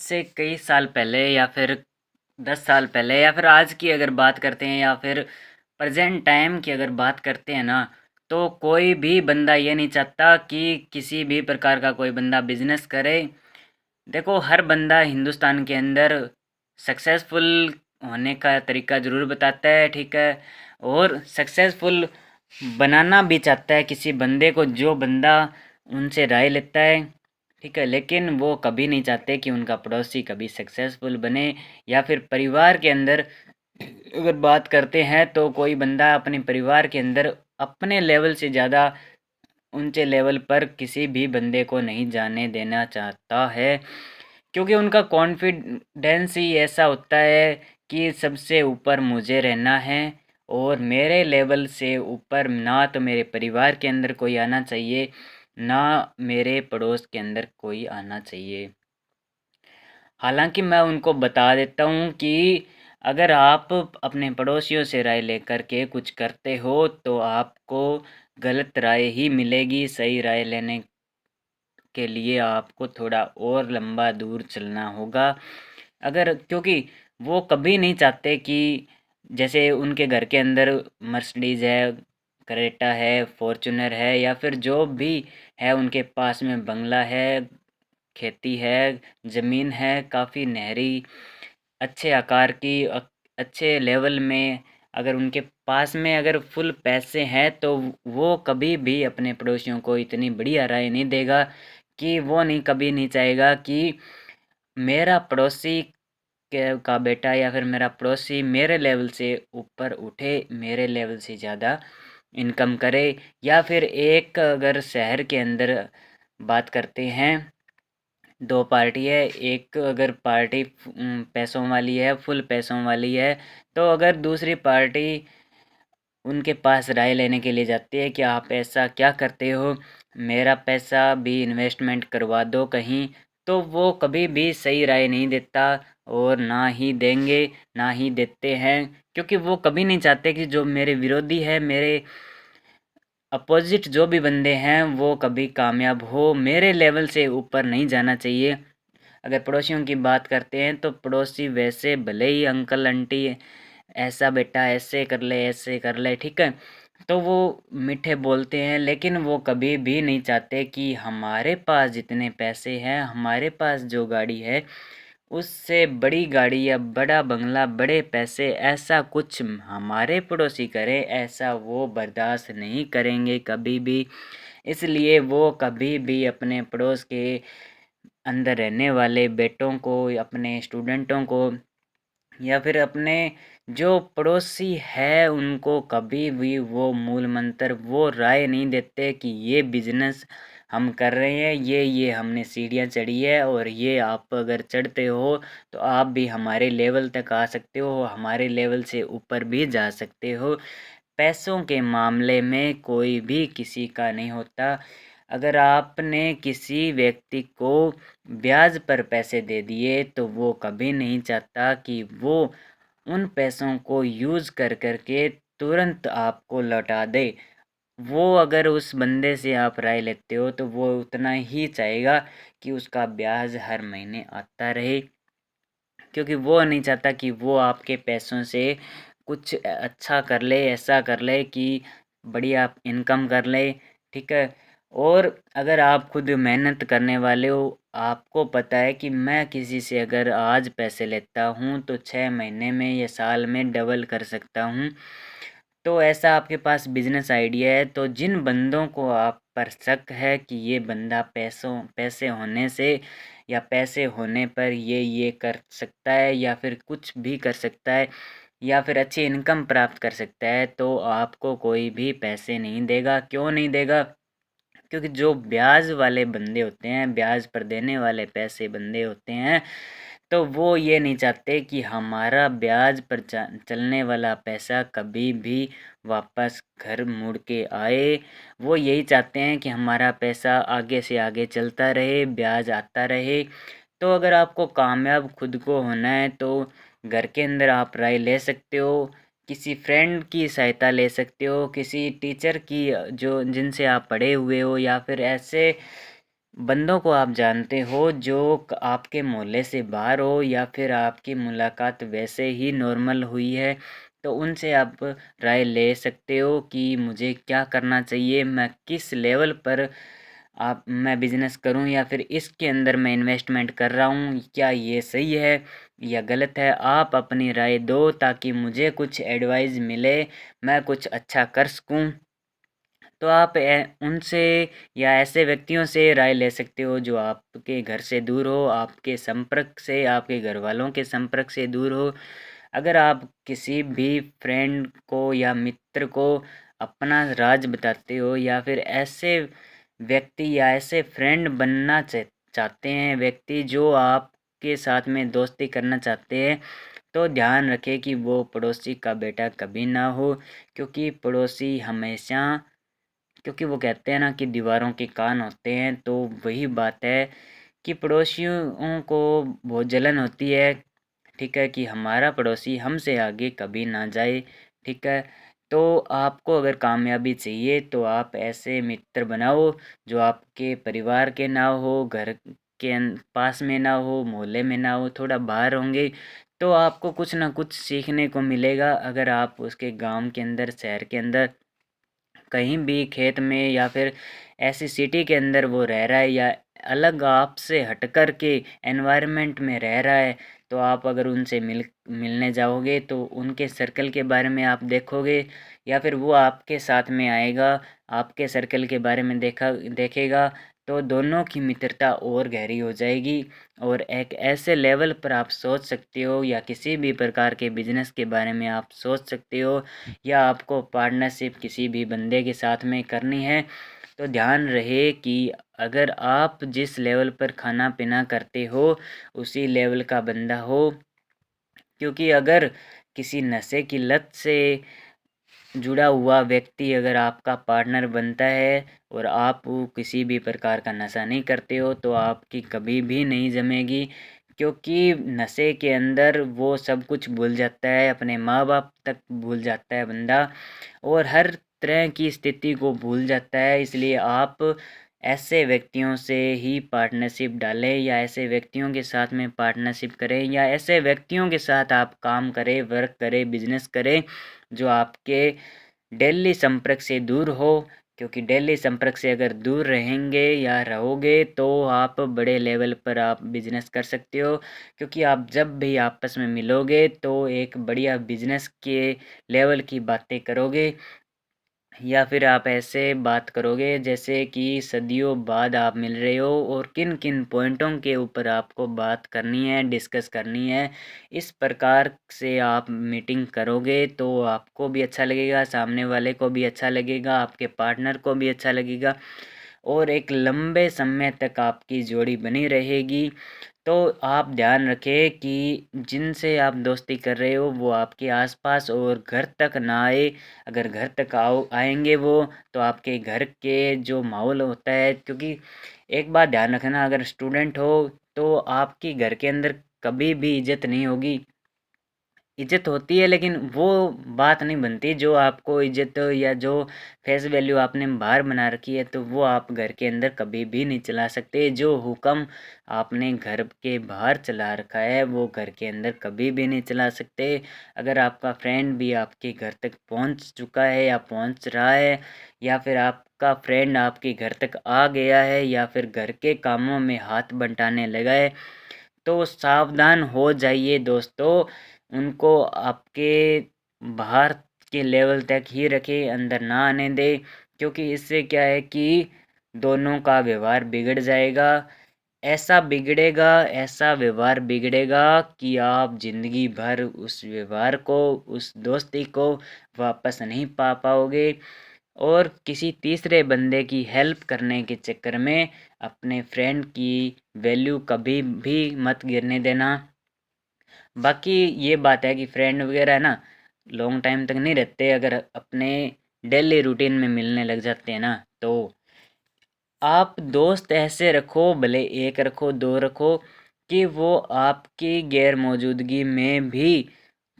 से कई साल पहले या फिर 10 साल पहले या फिर आज की अगर बात करते हैं या फिर प्रेजेंट टाइम की अगर बात करते हैं ना, तो कोई भी बंदा ये नहीं चाहता कि किसी भी प्रकार का कोई बंदा बिजनेस करे। देखो, हर बंदा हिंदुस्तान के अंदर सक्सेसफुल होने का तरीका ज़रूर बताता है, ठीक है। और सक्सेसफुल बनाना भी चाहता है किसी बंदे को, जो बंदा उनसे राय लेता है, ठीक है। लेकिन वो कभी नहीं चाहते कि उनका पड़ोसी कभी सक्सेसफुल बने। या फिर परिवार के अंदर अगर बात करते हैं तो कोई बंदा अपने परिवार के अंदर अपने लेवल से ज़्यादा ऊंचे लेवल पर किसी भी बंदे को नहीं जाने देना चाहता है, क्योंकि उनका कॉन्फिडेंस ही ऐसा होता है कि सबसे ऊपर मुझे रहना है और मेरे लेवल से ऊपर ना तो मेरे परिवार के अंदर कोई आना चाहिए, ना मेरे पड़ोस के अंदर कोई आना चाहिए। हालांकि मैं उनको बता देता हूँ कि अगर आप अपने पड़ोसियों से राय लेकर के कुछ करते हो तो आपको गलत राय ही मिलेगी। सही राय लेने के लिए आपको थोड़ा और लंबा दूर चलना होगा। अगर क्योंकि वो कभी नहीं चाहते कि जैसे उनके घर के अंदर मर्सिडीज है, क्रेटा है, फॉर्च्यूनर है, या फिर जो भी है, उनके पास में बंगला है, खेती है, ज़मीन है काफ़ी नहरी, अच्छे आकार की, अच्छे लेवल में, अगर उनके पास में अगर फुल पैसे हैं तो वो कभी भी अपने पड़ोसियों को इतनी बढ़िया राय नहीं देगा कि वो नहीं कभी नहीं चाहेगा कि मेरा पड़ोसी के का बेटा या फिर मेरा पड़ोसी मेरे लेवल से ऊपर उठे, मेरे लेवल से ज़्यादा इनकम करे। या फिर एक अगर शहर के अंदर बात करते हैं, दो पार्टी है, एक अगर पार्टी पैसों वाली है, फुल पैसों वाली है, तो अगर दूसरी पार्टी उनके पास राय लेने के लिए जाती है कि आप ऐसा क्या करते हो, मेरा पैसा भी इन्वेस्टमेंट करवा दो कहीं, तो वो कभी भी सही राय नहीं देता और ना ही देंगे, ना ही देते हैं। क्योंकि वो कभी नहीं चाहते कि जो मेरे विरोधी है, मेरे अपोजिट जो भी बंदे हैं, वो कभी कामयाब हो, मेरे लेवल से ऊपर नहीं जाना चाहिए। अगर पड़ोसियों की बात करते हैं तो पड़ोसी वैसे भले ही अंकल आंटी ऐसा बेटा ऐसे कर ले, ऐसे कर ले, ठीक है, तो वो मीठे बोलते हैं, लेकिन वो कभी भी नहीं चाहते कि हमारे पास जितने पैसे हैं, हमारे पास जो गाड़ी है, उससे बड़ी गाड़ी या बड़ा बंगला, बड़े पैसे, ऐसा कुछ हमारे पड़ोसी करें, ऐसा वो बर्दाश्त नहीं करेंगे कभी भी। इसलिए वो कभी भी अपने पड़ोस के अंदर रहने वाले बेटों को, अपने स्टूडेंटों को, या फिर अपने जो पड़ोसी है उनको कभी भी वो मूल मंत्र, वो राय नहीं देते कि ये बिजनेस हम कर रहे हैं, ये हमने सीढ़ियाँ चढ़ी है और ये आप अगर चढ़ते हो तो आप भी हमारे लेवल तक आ सकते हो, हमारे लेवल से ऊपर भी जा सकते हो। पैसों के मामले में कोई भी किसी का नहीं होता। अगर आपने किसी व्यक्ति को ब्याज पर पैसे दे दिए तो वो कभी नहीं चाहता कि वो उन पैसों को यूज़ कर करके तुरंत आपको लौटा दे। वो अगर उस बंदे से आप राय लेते हो तो वो उतना ही चाहेगा कि उसका ब्याज हर महीने आता रहे, क्योंकि वो नहीं चाहता कि वो आपके पैसों से कुछ अच्छा कर ले, ऐसा कर ले कि बढ़िया इनकम कर ले, ठीक है। और अगर आप खुद मेहनत करने वाले हो, आपको पता है कि मैं किसी से अगर आज पैसे लेता हूँ तो 6 महीने में या साल में डबल कर सकता हूँ, तो ऐसा आपके पास बिजनेस आइडिया है, तो जिन बंदों को आप पर शक है कि ये बंदा पैसे होने से या पैसे होने पर ये कर सकता है या फिर कुछ भी कर सकता है या फिर अच्छी इनकम प्राप्त कर सकता है, तो आपको कोई भी पैसे नहीं देगा। क्यों नहीं देगा? क्योंकि जो ब्याज वाले बंदे होते हैं, ब्याज पर देने वाले पैसे बंदे होते हैं, तो वो ये नहीं चाहते कि हमारा ब्याज पर चलने वाला पैसा कभी भी वापस घर मुड़ के आए। वो यही चाहते हैं कि हमारा पैसा आगे से आगे चलता रहे, ब्याज आता रहे। तो अगर आपको कामयाब खुद को होना है तो घर के अंदर आप राय ले सकते हो, किसी फ्रेंड की सहायता ले सकते हो, किसी टीचर की जो जिनसे आप पढ़े हुए हो, या फिर ऐसे बंदों को आप जानते हो जो आपके मोहल्ले से बाहर हो, या फिर आपकी मुलाकात वैसे ही नॉर्मल हुई है, तो उनसे आप राय ले सकते हो कि मुझे क्या करना चाहिए, मैं किस लेवल पर आप मैं बिज़नेस करूं, या फिर इसके अंदर मैं इन्वेस्टमेंट कर रहा हूं, क्या ये सही है या गलत है। आप अपनी राय दो ताकि मुझे कुछ एडवाइस मिले, मैं कुछ अच्छा कर सकूं। तो आप उनसे या ऐसे व्यक्तियों से राय ले सकते हो जो आपके घर से दूर हो, आपके संपर्क से, आपके घर वालों के संपर्क से दूर हो। अगर आप किसी भी फ्रेंड को या मित्र को अपना राज बताते हो, या फिर ऐसे व्यक्ति या ऐसे फ्रेंड बनना चाहते हैं, व्यक्ति जो आपके साथ में दोस्ती करना चाहते हैं, तो ध्यान रखें कि वो पड़ोसी का बेटा कभी ना हो। क्योंकि पड़ोसी हमेशा, क्योंकि वो कहते हैं ना कि दीवारों के कान होते हैं, तो वही बात है कि पड़ोसियों को बहुत जलन होती है, ठीक है, कि हमारा पड़ोसी हमसे आगे कभी ना जाए, ठीक है। तो आपको अगर कामयाबी चाहिए तो आप ऐसे मित्र बनाओ जो आपके परिवार के ना हो, घर के पास में ना हो, मोहल्ले में ना हो, थोड़ा बाहर होंगे, तो आपको कुछ ना कुछ सीखने को मिलेगा। अगर आप उसके गांव के अंदर, शहर के अंदर, कहीं भी खेत में, या फिर ऐसी सिटी के अंदर वो रह रहा है, या अलग आपसे हटकर के एनवायरनमेंट में रह रहा है, तो आप अगर उनसे मिलने जाओगे तो उनके सर्कल के बारे में आप देखोगे, या फिर वो आपके साथ में आएगा, आपके सर्कल के बारे में देखेगा, तो दोनों की मित्रता और गहरी हो जाएगी। और एक ऐसे लेवल पर आप सोच सकते हो, या किसी भी प्रकार के बिजनेस के बारे में आप सोच सकते हो, या आपको पार्टनरशिप किसी भी बंदे के साथ में करनी है, तो ध्यान रहे कि अगर आप जिस लेवल पर खाना पीना करते हो उसी लेवल का बंदा हो। क्योंकि अगर किसी नशे की लत से जुड़ा हुआ व्यक्ति अगर आपका पार्टनर बनता है, और आप किसी भी प्रकार का नशा नहीं करते हो, तो आपकी कभी भी नहीं जमेगी। क्योंकि नशे के अंदर वो सब कुछ भूल जाता है, अपने माँ बाप तक भूल जाता है बंदा, और हर तरह की स्थिति को भूल जाता है। इसलिए आप ऐसे व्यक्तियों से ही पार्टनरशिप डालें, या ऐसे व्यक्तियों के साथ में पार्टनरशिप करें, या ऐसे व्यक्तियों के साथ आप काम करें, वर्क करें, बिजनेस करें, जो आपके डेली संपर्क से दूर हो। क्योंकि डेली संपर्क से अगर दूर रहेंगे या रहोगे तो आप बड़े लेवल पर आप बिजनेस कर सकते हो। क्योंकि आप जब भी आपस में मिलोगे तो एक बढ़िया बिजनेस के लेवल की बातें करोगे, या फिर आप ऐसे बात करोगे जैसे कि सदियों बाद आप मिल रहे हो, और किन किन पॉइंटों के ऊपर आपको बात करनी है, डिस्कस करनी है। इस प्रकार से आप मीटिंग करोगे तो आपको भी अच्छा लगेगा, सामने वाले को भी अच्छा लगेगा, आपके पार्टनर को भी अच्छा लगेगा, और एक लंबे समय तक आपकी जोड़ी बनी रहेगी। तो आप ध्यान रखें कि जिनसे आप दोस्ती कर रहे हो वो आपके आसपास और घर तक ना आए। अगर घर तक आएंगे वो, तो आपके घर के जो माहौल होता है, क्योंकि एक बात ध्यान रखना, अगर स्टूडेंट हो तो आपकी घर के अंदर कभी भी इज्जत नहीं होगी। इज्जत होती है लेकिन वो बात नहीं बनती जो आपको इज्जत, या जो फेस वैल्यू आपने बाहर बना रखी है, तो वो आप घर के अंदर कभी भी नहीं चला सकते। जो हुक्म आपने घर के बाहर चला रखा है वो घर के अंदर कभी भी नहीं चला सकते। अगर आपका फ्रेंड भी आपके घर तक पहुंच चुका है या पहुंच रहा है, या फिर आपका फ्रेंड आपके घर तक आ गया है, या फिर घर के कामों में हाथ बंटाने लगा है, तो सावधान हो जाइए दोस्तों। उनको आपके बाहर के लेवल तक ही रखें, अंदर ना आने दें। क्योंकि इससे क्या है कि दोनों का व्यवहार बिगड़ जाएगा। ऐसा बिगड़ेगा, ऐसा व्यवहार बिगड़ेगा कि आप ज़िंदगी भर उस व्यवहार को, उस दोस्ती को वापस नहीं पा पाओगे। और किसी तीसरे बंदे की हेल्प करने के चक्कर में अपने फ्रेंड की वैल्यू कभी भी मत गिरने देना। बाकी ये बात है कि फ्रेंड वगैरह है ना, लॉन्ग टाइम तक नहीं रहते। अगर अपने डेली रूटीन में मिलने लग जाते हैं ना, तो आप दोस्त ऐसे रखो, भले एक रखो, दो रखो, कि वो आपकी गैर मौजूदगी में भी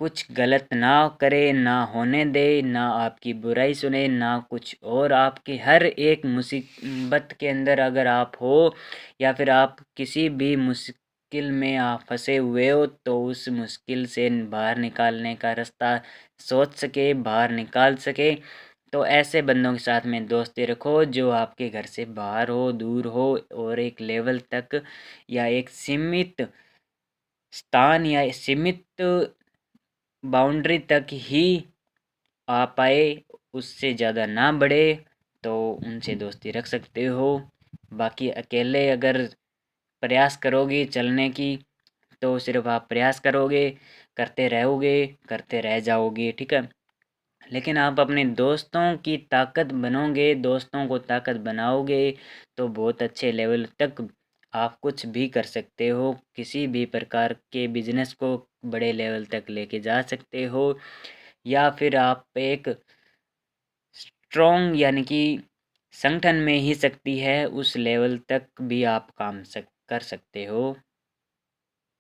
कुछ गलत ना करे, ना होने दे, ना आपकी बुराई सुने, ना कुछ और। आपकी हर एक मुसीबत के अंदर अगर आप हो, या फिर आप किसी भी मुश्किल में आप फंसे हुए हो, तो उस मुश्किल से बाहर निकालने का रास्ता सोच सके, बाहर निकाल सके। तो ऐसे बंदों के साथ में दोस्ती रखो जो आपके घर से बाहर हो, दूर हो, और एक लेवल तक या एक सीमित स्थान या सीमित बाउंड्री तक ही आ पाए, उससे ज़्यादा ना बढ़े, तो उनसे दोस्ती रख सकते हो। बाकी अकेले अगर प्रयास करोगे चलने की, तो सिर्फ आप प्रयास करोगे, करते रहोगे, करते रह जाओगे, ठीक है। लेकिन आप अपने दोस्तों की ताकत बनोगे, दोस्तों को ताकत बनाओगे, तो बहुत अच्छे लेवल तक आप कुछ भी कर सकते हो, किसी भी प्रकार के बिजनेस को बड़े लेवल तक लेके जा सकते हो, या फिर आप एक स्ट्रॉन्ग यानी कि संगठन में ही शक्ति है, उस लेवल तक भी आप काम कर सकते हो।